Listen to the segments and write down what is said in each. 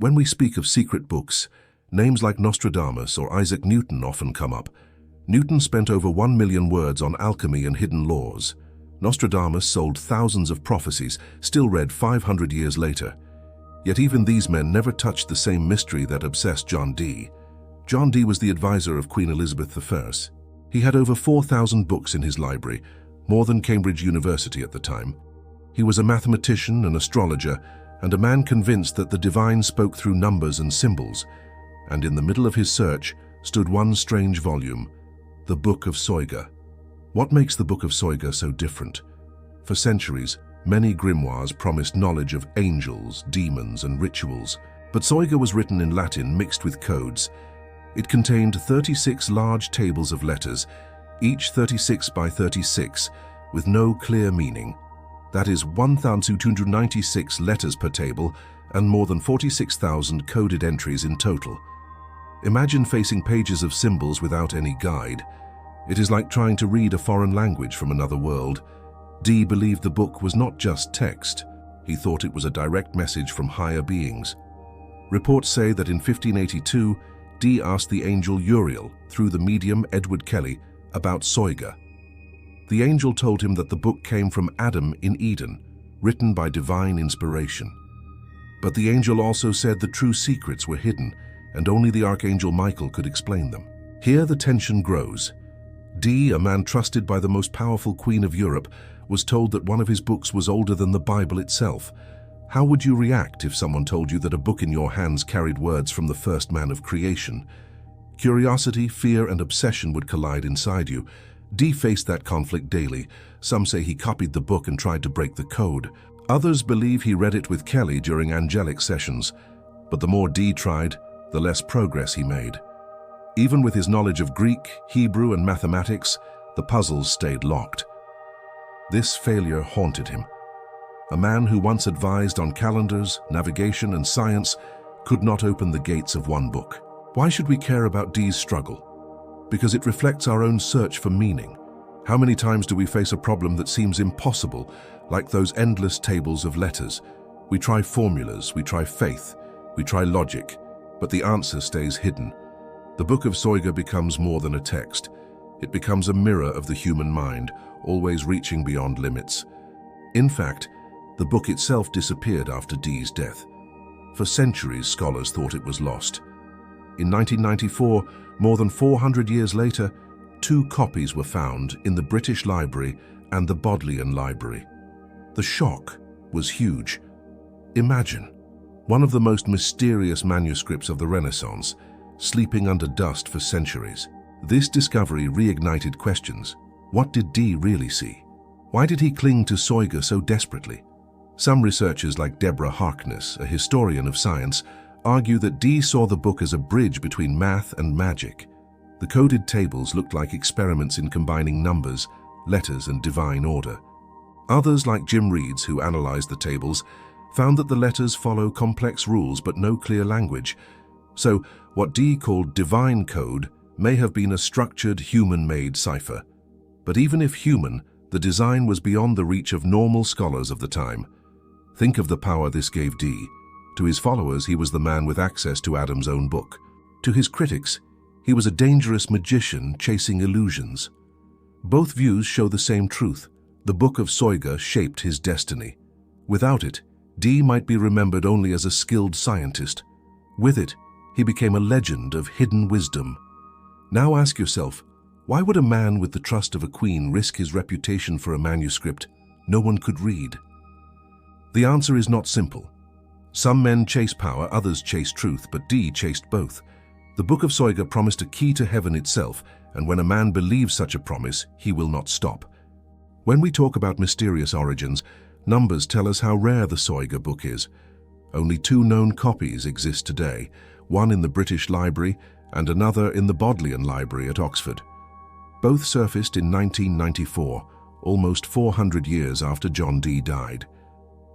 When we speak of secret books, names like Nostradamus or Isaac Newton often come up. Newton spent over 1 million words on alchemy and hidden laws. Nostradamus sold thousands of prophecies, still read 500 years later. Yet even these men never touched the same mystery that obsessed John Dee. John Dee was the advisor of Queen Elizabeth I. He had over 4,000 books in his library, more than Cambridge University at the time. He was a mathematician, an astrologer, and a man convinced that the divine spoke through numbers and symbols. And in the middle of his search stood one strange volume, the Book of Soyga. What makes the Book of Soyga so different? For centuries, many grimoires promised knowledge of angels, demons, and rituals, but Soyga was written in Latin mixed with codes. It contained 36 large tables of letters, each 36 by 36, with no clear meaning. That is 1,296 letters per table and more than 46,000 coded entries in total. Imagine facing pages of symbols without any guide. It is like trying to read a foreign language from another world. Dee believed the book was not just text. He thought it was a direct message from higher beings. Reports say that in 1582, Dee asked the angel Uriel, through the medium Edward Kelly, about Soyga. The angel told him that the book came from Adam in Eden, written by divine inspiration. But the angel also said the true secrets were hidden, and only the archangel Michael could explain them. Here the tension grows. Dee, a man trusted by the most powerful queen of Europe, was told that one of his books was older than the Bible itself. How would you react if someone told you that a book in your hands carried words from the first man of creation? Curiosity, fear, and obsession would collide inside you. Dee faced that conflict daily. Some say he copied the book and tried to break the code. Others believe he read it with Kelly during angelic sessions. But the more Dee tried, the less progress he made. Even with his knowledge of Greek, Hebrew, and mathematics, the puzzles stayed locked. This failure haunted him. A man who once advised on calendars, navigation, and science could not open the gates of one book. Why should we care about Dee's struggle? Because it reflects our own search for meaning. How many times do we face a problem that seems impossible, like those endless tables of letters? We try formulas, we try faith, we try logic, but the answer stays hidden. The Book of Soyga becomes more than a text. It becomes a mirror of the human mind, always reaching beyond limits. In fact, the book itself disappeared after Dee's death. For centuries, scholars thought it was lost. In 1994, more than 400 years later, 2 copies were found in the British Library and the Bodleian Library. The shock was huge. Imagine, one of the most mysterious manuscripts of the Renaissance, sleeping under dust for centuries. This discovery reignited questions. What did Dee really see? Why did he cling to Soyga so desperately? Some researchers like Deborah Harkness, a historian of science, argue that Dee saw the book as a bridge between math and magic. The coded tables looked like experiments in combining numbers, letters, and divine order. Others, like Jim Reeds, who analyzed the tables, found that the letters follow complex rules but no clear language. So, what Dee called divine code may have been a structured, human-made cipher. But even if human, the design was beyond the reach of normal scholars of the time. Think of the power this gave Dee. To his followers, he was the man with access to Adam's own book. To his critics, he was a dangerous magician chasing illusions. Both views show the same truth. The Book of Soyga shaped his destiny. Without it, Dee might be remembered only as a skilled scientist. With it, he became a legend of hidden wisdom. Now ask yourself, why would a man with the trust of a queen risk his reputation for a manuscript no one could read? The answer is not simple. Some men chase power, others chase truth, but Dee chased both. The Book of Soyga promised a key to heaven itself, and when a man believes such a promise, he will not stop. When we talk about mysterious origins, numbers tell us how rare the Soyga book is. Only 2 known copies exist today, one in the British Library and another in the Bodleian Library at Oxford. Both surfaced in 1994, almost 400 years after John Dee died.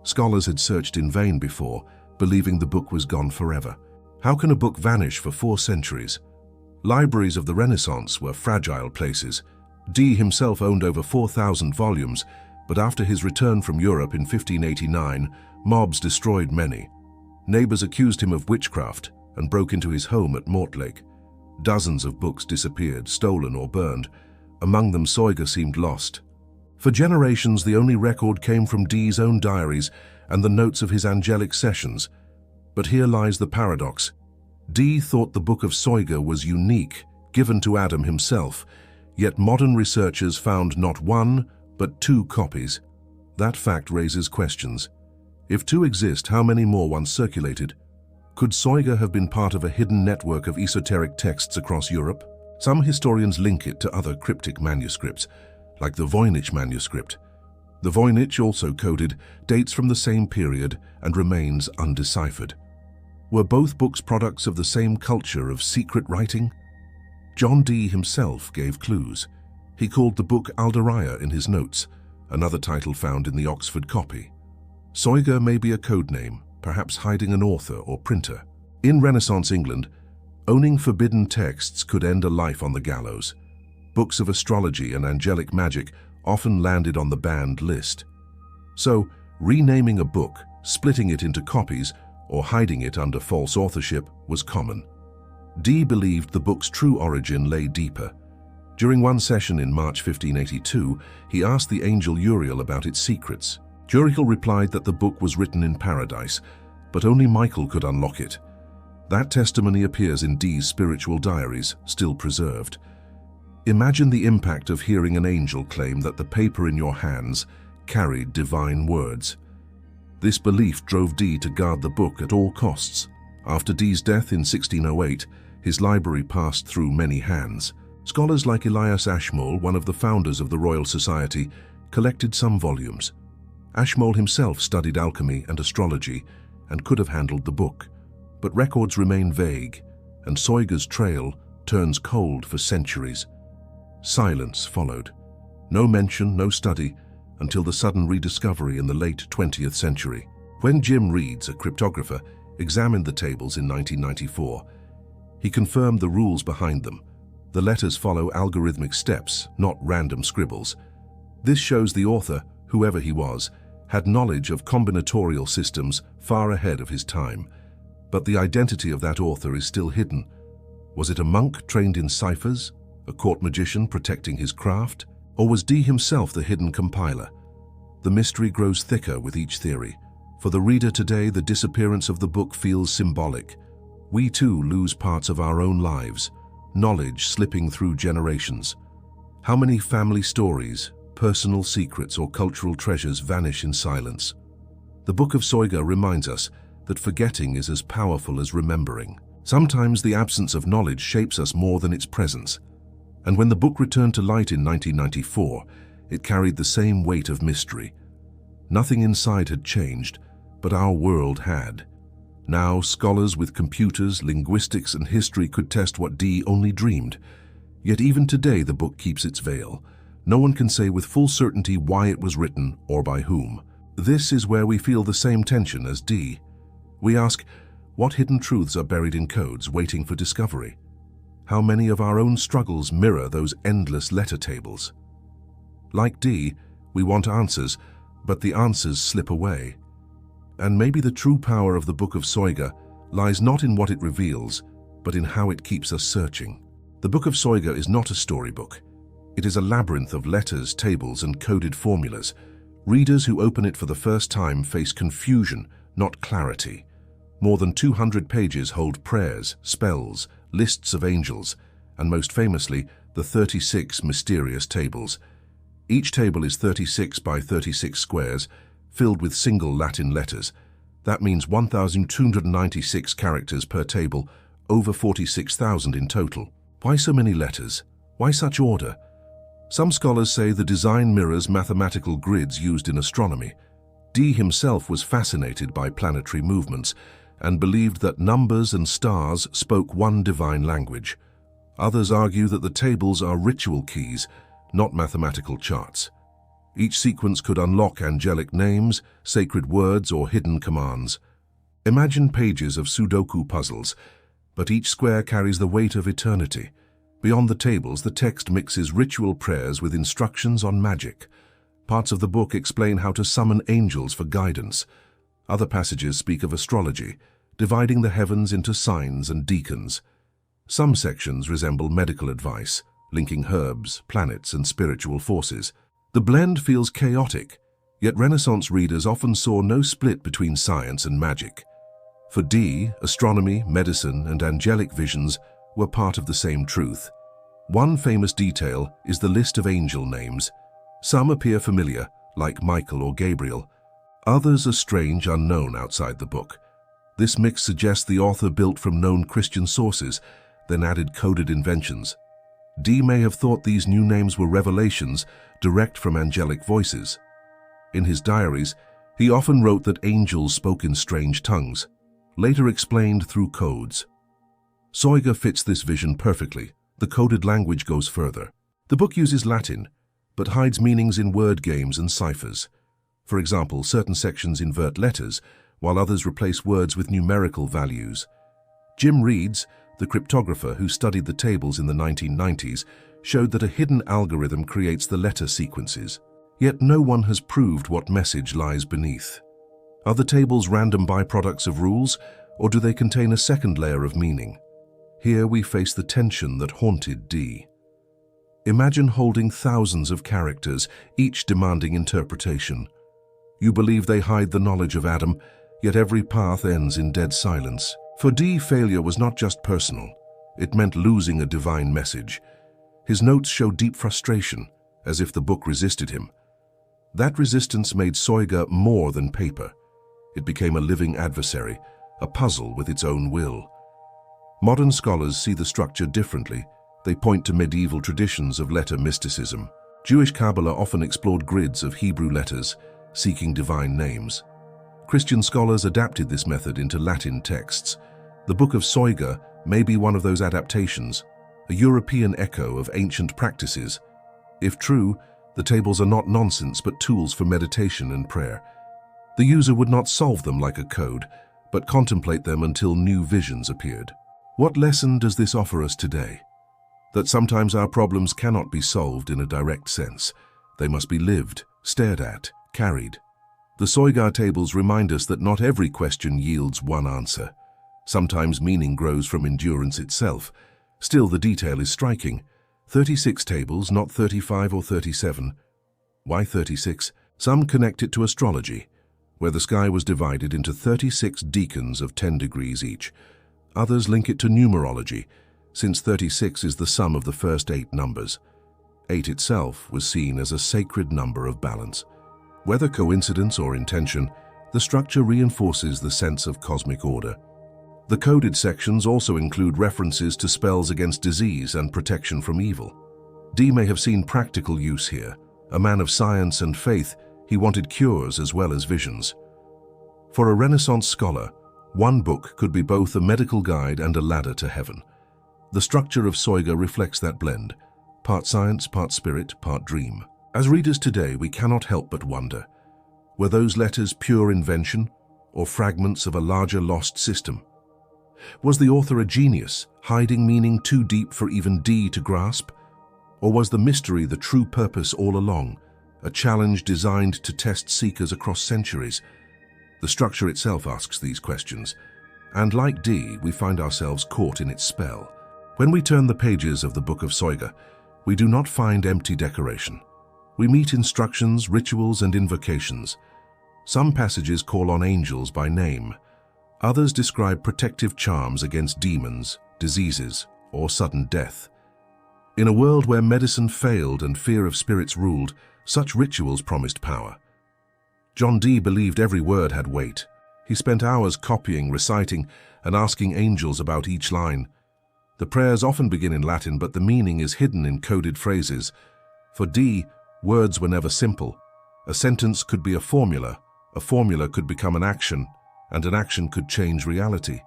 Scholars had searched in vain before, believing the book was gone forever. How can a book vanish for 4 centuries? Libraries of the Renaissance were fragile places. Dee himself owned over 4,000 volumes, but after his return from Europe in 1589, mobs destroyed many. Neighbors accused him of witchcraft and broke into his home at Mortlake. Dozens of books disappeared, stolen or burned. Among them, Soyga seemed lost. For generations, the only record came from Dee's own diaries and the notes of his angelic sessions. But here lies the paradox. Dee thought the Book of Soyga was unique, given to Adam himself, yet modern researchers found not one, but 2 copies. That fact raises questions. If 2 exist, how many more once circulated? Could Soyga have been part of a hidden network of esoteric texts across Europe? Some historians link it to other cryptic manuscripts, like the Voynich manuscript. The Voynich, also coded, dates from the same period and remains undeciphered. Were both books products of the same culture of secret writing? John Dee himself gave clues. He called the book Alderaia in his notes, another title found in the Oxford copy. Soyga may be a code name, perhaps hiding an author or printer. In Renaissance England, owning forbidden texts could end a life on the gallows. Books of astrology and angelic magic often landed on the banned list. So, renaming a book, splitting it into copies, or hiding it under false authorship was common. Dee believed the book's true origin lay deeper. During one session in March 1582, he asked the angel Uriel about its secrets. Uriel replied that the book was written in paradise, but only Michael could unlock it. That testimony appears in Dee's spiritual diaries, still preserved. Imagine the impact of hearing an angel claim that the paper in your hands carried divine words. This belief drove Dee to guard the book at all costs. After Dee's death in 1608, his library passed through many hands. Scholars like Elias Ashmole, one of the founders of the Royal Society, collected some volumes. Ashmole himself studied alchemy and astrology and could have handled the book, but records remain vague, and Soyga's trail turns cold for centuries. Silence followed. No mention, no study, until the sudden rediscovery in the late 20th century. When Jim Reeds, a cryptographer, examined the tables in 1994, he confirmed the rules behind them. The letters follow algorithmic steps, not random scribbles. This shows the author, whoever he was, had knowledge of combinatorial systems far ahead of his time. But the identity of that author is still hidden. Was it a monk trained in ciphers, a court magician protecting his craft, or was Dee himself the hidden compiler? The mystery grows thicker with each theory. For the reader today, the disappearance of the book feels symbolic. We too lose parts of our own lives, knowledge slipping through generations. How many family stories, personal secrets, or cultural treasures vanish in silence? The Book of Soyga reminds us that forgetting is as powerful as remembering. Sometimes the absence of knowledge shapes us more than its presence. And when the book returned to light in 1994, it carried the same weight of mystery. Nothing inside had changed, but our world had. Now, scholars with computers, linguistics, and history could test what Dee only dreamed. Yet even today, the book keeps its veil. No one can say with full certainty why it was written or by whom. This is where we feel the same tension as Dee. We ask, what hidden truths are buried in codes waiting for discovery? How many of our own struggles mirror those endless letter tables? Like Dee, we want answers, but the answers slip away. And maybe the true power of the Book of Soyga lies not in what it reveals, but in how it keeps us searching. The Book of Soyga is not a storybook. It is a labyrinth of letters, tables, and coded formulas. Readers who open it for the first time face confusion, not clarity. More than 200 pages hold prayers, spells, lists of angels, and most famously, the 36 mysterious tables. Each table is 36 by 36 squares, filled with single Latin letters. That means 1,296 characters per table, over 46,000 in total. Why so many letters? Why such order? Some scholars say the design mirrors mathematical grids used in astronomy. Dee himself was fascinated by planetary movements and believed that numbers and stars spoke one divine language. Others argue that the tables are ritual keys, not mathematical charts. Each sequence could unlock angelic names, sacred words, or hidden commands. Imagine pages of Sudoku puzzles, but each square carries the weight of eternity. Beyond the tables, the text mixes ritual prayers with instructions on magic. Parts of the book explain how to summon angels for guidance. Other passages speak of astrology, dividing the heavens into signs and deacons. Some sections resemble medical advice, linking herbs, planets, and spiritual forces. The blend feels chaotic, yet Renaissance readers often saw no split between science and magic. For Dee, astronomy, medicine, and angelic visions were part of the same truth. One famous detail is the list of angel names. Some appear familiar, like Michael or Gabriel. Others are strange, unknown outside the book. This mix suggests the author built from known Christian sources, then added coded inventions. Dee may have thought these new names were revelations direct from angelic voices. In his diaries, he often wrote that angels spoke in strange tongues, later explained through codes. Soyga fits this vision perfectly. The coded language goes further. The book uses Latin, but hides meanings in word games and ciphers. For example, certain sections invert letters, while others replace words with numerical values. Jim Reeds, the cryptographer who studied the tables in the 1990s, showed that a hidden algorithm creates the letter sequences. Yet no one has proved what message lies beneath. Are the tables random byproducts of rules, or do they contain a second layer of meaning? Here we face the tension that haunted Dee. Imagine holding thousands of characters, each demanding interpretation. You believe they hide the knowledge of Adam, yet every path ends in dead silence. For Dee, failure was not just personal. It meant losing a divine message. His notes show deep frustration, as if the book resisted him. That resistance made Soyga more than paper. It became a living adversary, a puzzle with its own will. Modern scholars see the structure differently. They point to medieval traditions of letter mysticism. Jewish Kabbalah often explored grids of Hebrew letters, seeking divine names. Christian scholars adapted this method into Latin texts. The Book of Soyga may be one of those adaptations, a European echo of ancient practices. If true, the tables are not nonsense but tools for meditation and prayer. The user would not solve them like a code, but contemplate them until new visions appeared. What lesson does this offer us today? That sometimes our problems cannot be solved in a direct sense. They must be lived, stared at, carried. The Soyga tables remind us that not every question yields one answer. Sometimes meaning grows from endurance itself. Still, the detail is striking. 36 tables, not 35 or 37. Why 36? Some connect it to astrology, where the sky was divided into 36 deacons of 10 degrees each. Others link it to numerology, since 36 is the sum of the first 8 numbers. 8 itself was seen as a sacred number of balance. Whether coincidence or intention, the structure reinforces the sense of cosmic order. The coded sections also include references to spells against disease and protection from evil. Dee may have seen practical use here. A man of science and faith, he wanted cures as well as visions. For a Renaissance scholar, one book could be both a medical guide and a ladder to heaven. The structure of Soyga reflects that blend, part science, part spirit, part dream. As readers today, we cannot help but wonder, were those letters pure invention or fragments of a larger lost system? Was the author a genius, hiding meaning too deep for even Dee to grasp? Or was the mystery the true purpose all along, a challenge designed to test seekers across centuries? The structure itself asks these questions, and like Dee, we find ourselves caught in its spell. When we turn the pages of the Book of Soyga, we do not find empty decoration. We meet instructions, rituals, and invocations. Some passages call on angels by name. Others describe protective charms against demons, diseases, or sudden death. In a world where medicine failed and fear of spirits ruled, such rituals promised power. John Dee believed every word had weight. He spent hours copying, reciting, and asking angels about each line. The prayers often begin in Latin, but the meaning is hidden in coded phrases. For Dee, words were never simple. A sentence could be a formula could become an action, and an action could change reality.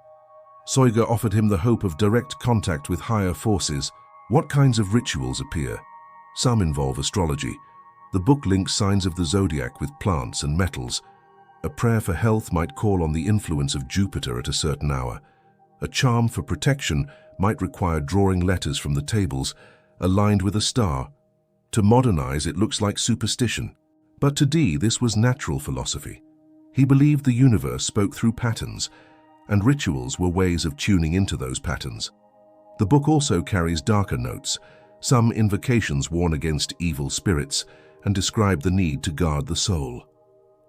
Soyga offered him the hope of direct contact with higher forces. What kinds of rituals appear? Some involve astrology. The book links signs of the zodiac with plants and metals. A prayer for health might call on the influence of Jupiter at a certain hour. A charm for protection might require drawing letters from the tables, aligned with a star. To modernize, it looks like superstition. But to Dee, this was natural philosophy. He believed the universe spoke through patterns, and rituals were ways of tuning into those patterns. The book also carries darker notes. Some invocations warn against evil spirits and describe the need to guard the soul.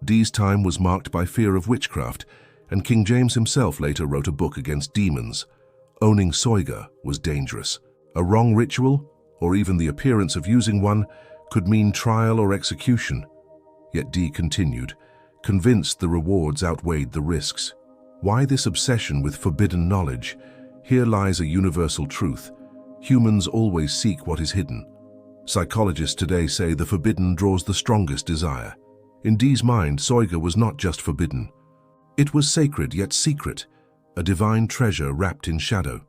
Dee's time was marked by fear of witchcraft, and King James himself later wrote a book against demons. Owning Soyga was dangerous. A wrong ritual, or even the appearance of using one, could mean trial or execution. Yet Dee continued, convinced the rewards outweighed the risks. Why this obsession with forbidden knowledge? Here lies a universal truth. Humans always seek what is hidden. Psychologists today say the forbidden draws the strongest desire. In Dee's mind, Soyga was not just forbidden. It was sacred yet secret, a divine treasure wrapped in shadow.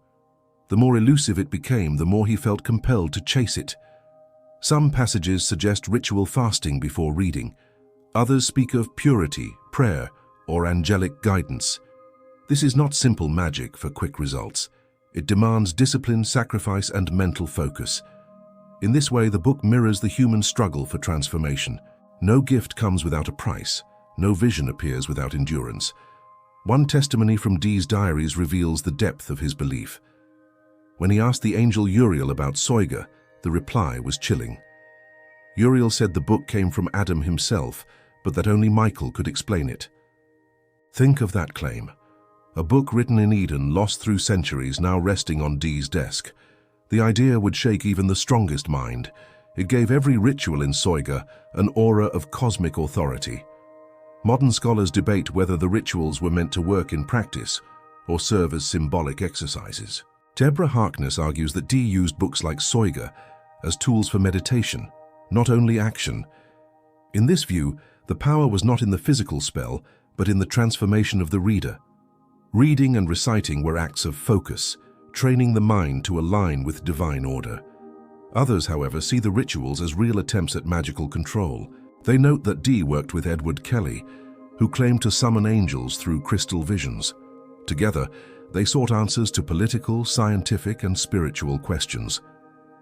The more elusive it became, the more he felt compelled to chase it. Some passages suggest ritual fasting before reading. Others speak of purity, prayer, or angelic guidance. This is not simple magic for quick results. It demands discipline, sacrifice, and mental focus. In this way, the book mirrors the human struggle for transformation. No gift comes without a price. No vision appears without endurance. One testimony from Dee's diaries reveals the depth of his belief. When he asked the angel Uriel about Soyga, the reply was chilling. Uriel said the book came from Adam himself, but that only Michael could explain it. Think of that claim. A book written in Eden, lost through centuries, now resting on Dee's desk. The idea would shake even the strongest mind. It gave every ritual in Soyga an aura of cosmic authority. Modern scholars debate whether the rituals were meant to work in practice or serve as symbolic exercises. Deborah Harkness argues that Dee used books like Soyga as tools for meditation, not only action. In this view, the power was not in the physical spell, but in the transformation of the reader. Reading and reciting were acts of focus, training the mind to align with divine order. Others, however, see the rituals as real attempts at magical control. They note that Dee worked with Edward Kelly, who claimed to summon angels through crystal visions. Together, they sought answers to political, scientific, and spiritual questions.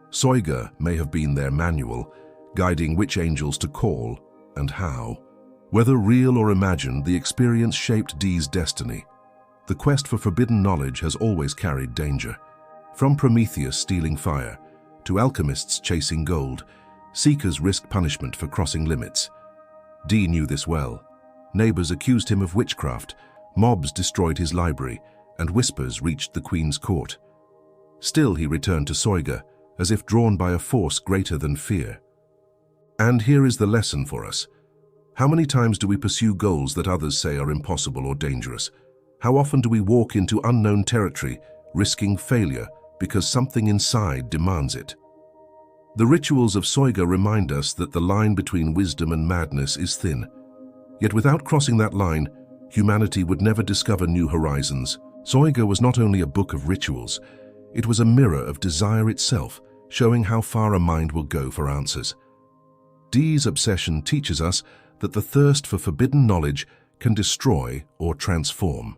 Soyga may have been their manual, guiding which angels to call and how. Whether real or imagined, the experience shaped Dee's destiny. The quest for forbidden knowledge has always carried danger. From Prometheus stealing fire to alchemists chasing gold, seekers risked punishment for crossing limits. Dee knew this well. Neighbors accused him of witchcraft, mobs destroyed his library, and whispers reached the Queen's court. Still he returned to Soyga, as if drawn by a force greater than fear. And here is the lesson for us. How many times do we pursue goals that others say are impossible or dangerous? How often do we walk into unknown territory, risking failure because something inside demands it? The rituals of Soyga remind us that the line between wisdom and madness is thin. Yet without crossing that line, humanity would never discover new horizons. Soyga was not only a book of rituals, it was a mirror of desire itself, showing how far a mind will go for answers. Dee's obsession teaches us that the thirst for forbidden knowledge can destroy or transform.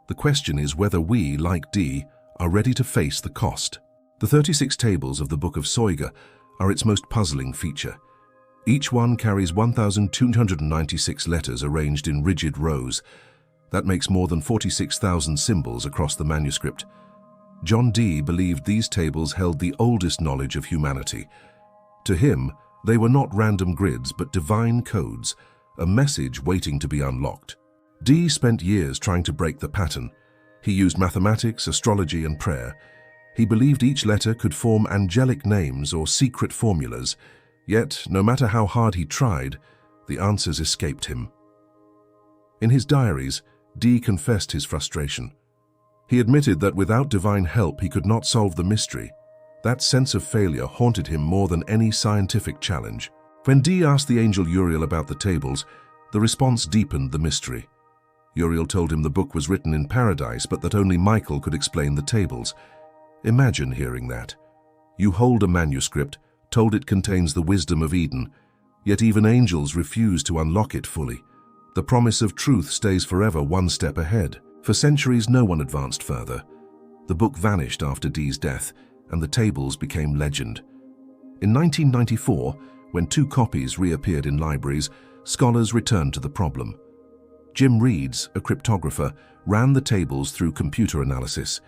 The question is whether we, like Dee, are ready to face the cost. The 36 tables of the Book of Soyga are its most puzzling feature. Each one carries 1,296 letters arranged in rigid rows. That makes more than 46,000 symbols across the manuscript. John Dee believed these tables held the oldest knowledge of humanity. To him, they were not random grids, but divine codes, a message waiting to be unlocked. Dee spent years trying to break the pattern. He used mathematics, astrology, and prayer. He believed each letter could form angelic names or secret formulas, yet, no matter how hard he tried, the answers escaped him. In his diaries, Dee confessed his frustration. He admitted that without divine help he could not solve the mystery. That sense of failure haunted him more than any scientific challenge. When Dee asked the angel Uriel about the tables, the response deepened the mystery. Uriel told him the book was written in paradise, but that only Michael could explain the tables. Imagine hearing that. You hold a manuscript, told it contains the wisdom of Eden, yet even angels refuse to unlock it fully. The promise of truth stays forever one step ahead. For centuries, no one advanced further. The book vanished after Dee's death, and the tables became legend. In 1994, when 2 copies reappeared in libraries, scholars returned to the problem. Jim Reeds, a cryptographer, ran the tables through computer analysis.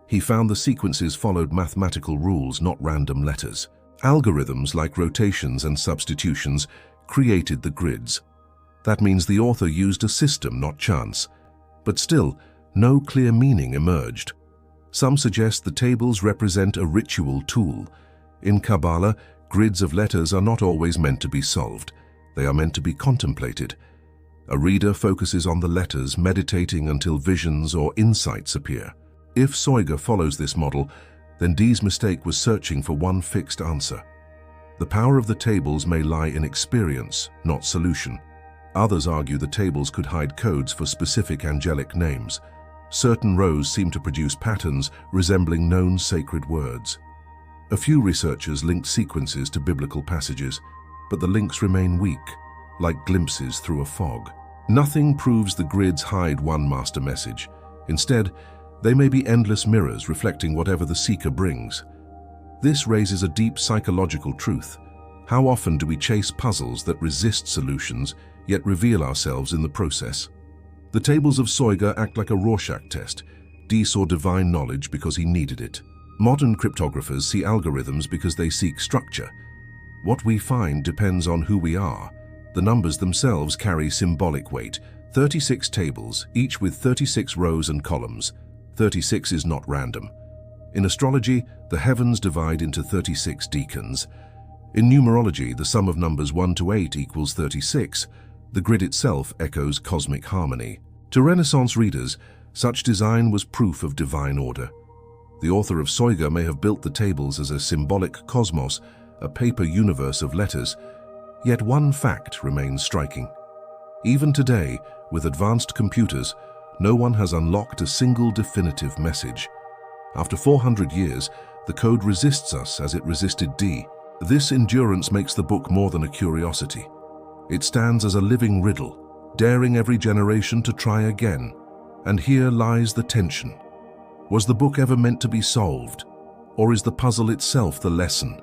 He found the sequences followed mathematical rules, not random letters. Algorithms like rotations and substitutions created the grids. That means the author used a system, not chance. But still, no clear meaning emerged. Some suggest the tables represent a ritual tool. In Kabbalah, grids of letters are not always meant to be solved. They are meant to be contemplated. A reader focuses on the letters, meditating until visions or insights appear. If Soyga follows this model, then Dee's mistake was searching for one fixed answer. The power of the tables may lie in experience, not solution. Others argue the tables could hide codes for specific angelic names. Certain rows seem to produce patterns resembling known sacred words. A few researchers linked sequences to biblical passages, but the links remain weak, like glimpses through a fog. Nothing proves the grids hide one master message. Instead, they may be endless mirrors reflecting whatever the seeker brings. This raises a deep psychological truth. How often do we chase puzzles that resist solutions, yet reveal ourselves in the process? The tables of Soyga act like a Rorschach test. Dee saw divine knowledge because he needed it. Modern cryptographers see algorithms because they seek structure. What we find depends on who we are. The numbers themselves carry symbolic weight. 36 tables, each with 36 rows and columns. 36 is not random. In astrology, the heavens divide into 36 decans. In numerology, the sum of numbers 1 to 8 equals 36. The grid itself echoes cosmic harmony. To Renaissance readers, such design was proof of divine order. The author of Soyga may have built the tables as a symbolic cosmos, a paper universe of letters, yet one fact remains striking. Even today, with advanced computers, no one has unlocked a single definitive message. After 400 years, the code resists us as it resisted Dee. This endurance makes the book more than a curiosity. It stands as a living riddle, daring every generation to try again. And here lies the tension. Was the book ever meant to be solved? Or is the puzzle itself the lesson?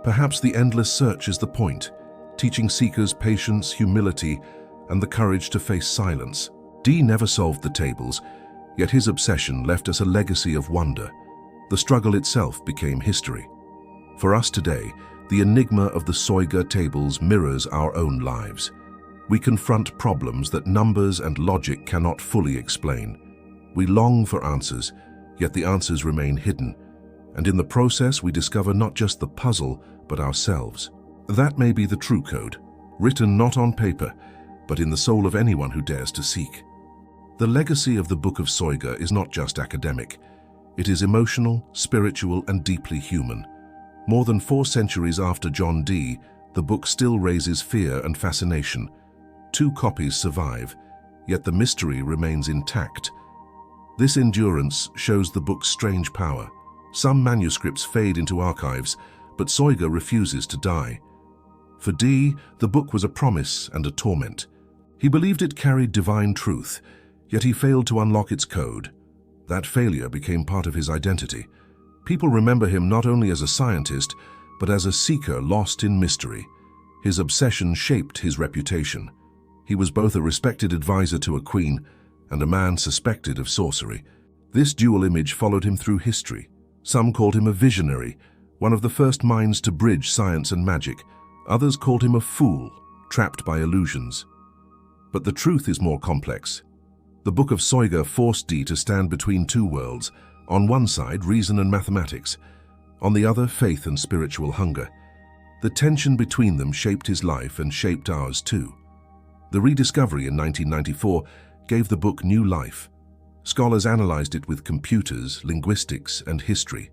Perhaps the endless search is the point, teaching seekers patience, humility, and the courage to face silence. Dee never solved the tables, yet his obsession left us a legacy of wonder. The struggle itself became history. For us today, the enigma of the Soyga tables mirrors our own lives. We confront problems that numbers and logic cannot fully explain. We long for answers, yet the answers remain hidden. And in the process, we discover not just the puzzle, but ourselves. That may be the true code, written not on paper, but in the soul of anyone who dares to seek. The legacy of the Book of Soyga is not just academic. It is emotional, spiritual, and deeply human. More than 4 centuries after John Dee, the book still raises fear and fascination. 2 copies survive, yet the mystery remains intact. This endurance shows the book's strange power. Some manuscripts fade into archives, but Soyga refuses to die. For Dee, the book was a promise and a torment. He believed it carried divine truth, yet he failed to unlock its code. That failure became part of his identity. People remember him not only as a scientist, but as a seeker lost in mystery. His obsession shaped his reputation. He was both a respected advisor to a queen and a man suspected of sorcery. This dual image followed him through history. Some called him a visionary, one of the first minds to bridge science and magic. Others called him a fool, trapped by illusions. But the truth is more complex. The Book of Soyga forced Dee to stand between 2 worlds. On one side, reason and mathematics. On the other, faith and spiritual hunger. The tension between them shaped his life and shaped ours too. The rediscovery in 1994 gave the book new life. Scholars analyzed it with computers, linguistics, and history.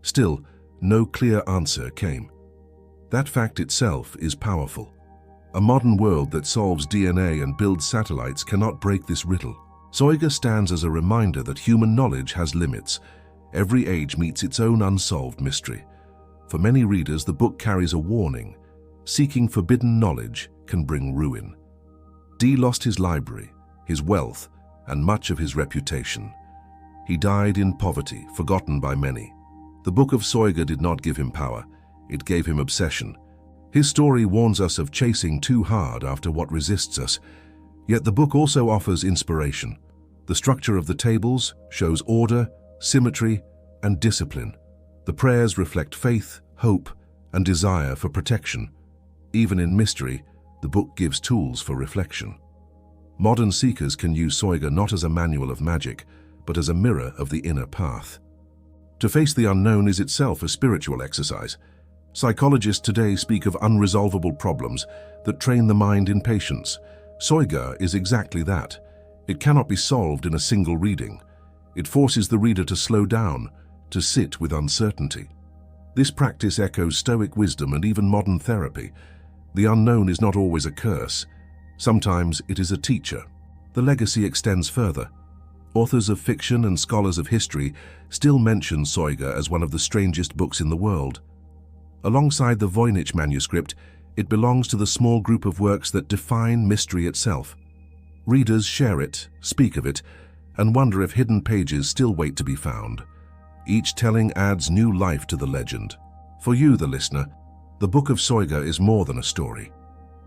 Still, no clear answer came. That fact itself is powerful. A modern world that solves DNA and builds satellites cannot break this riddle. Soyga stands as a reminder that human knowledge has limits. Every age meets its own unsolved mystery. For many readers, the book carries a warning. Seeking forbidden knowledge can bring ruin. Dee lost his library, his wealth, and much of his reputation. He died in poverty, forgotten by many. The Book of Soyga did not give him power. It gave him obsession. His story warns us of chasing too hard after what resists us. Yet the book also offers inspiration. The structure of the tables shows order, symmetry, and discipline. The prayers reflect faith, hope, and desire for protection. Even in mystery, the book gives tools for reflection. Modern seekers can use Soyga not as a manual of magic, but as a mirror of the inner path. To face the unknown is itself a spiritual exercise. Psychologists today speak of unresolvable problems that train the mind in patience. Soyga is exactly that. It cannot be solved in a single reading. It forces the reader to slow down, to sit with uncertainty. This practice echoes Stoic wisdom and even modern therapy. The unknown is not always a curse. Sometimes it is a teacher. The legacy extends further. Authors of fiction and scholars of history still mention Soyga as one of the strangest books in the world. Alongside the Voynich manuscript, it belongs to the small group of works that define mystery itself. Readers share it, speak of it, and wonder if hidden pages still wait to be found. Each telling adds new life to the legend. For you, the listener, the Book of Soyga is more than a story.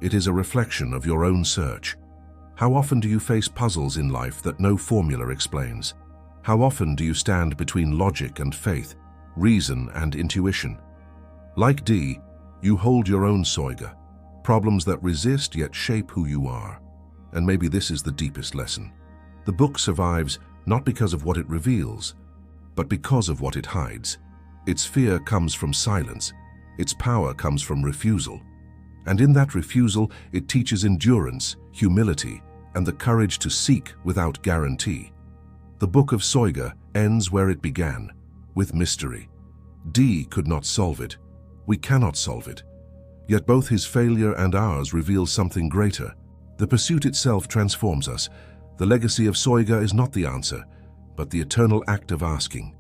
It is a reflection of your own search. How often do you face puzzles in life that no formula explains? How often do you stand between logic and faith, reason and intuition? Like Dee, you hold your own Soyga, problems that resist yet shape who you are. And maybe this is the deepest lesson. The book survives not because of what it reveals, but because of what it hides. Its fear comes from silence. Its power comes from refusal. And in that refusal, it teaches endurance, humility, and the courage to seek without guarantee. The Book of Soyga ends where it began, with mystery. Dee could not solve it. We cannot solve it. Yet both his failure and ours reveal something greater. The pursuit itself transforms us. The legacy of Soyga is not the answer, but the eternal act of asking,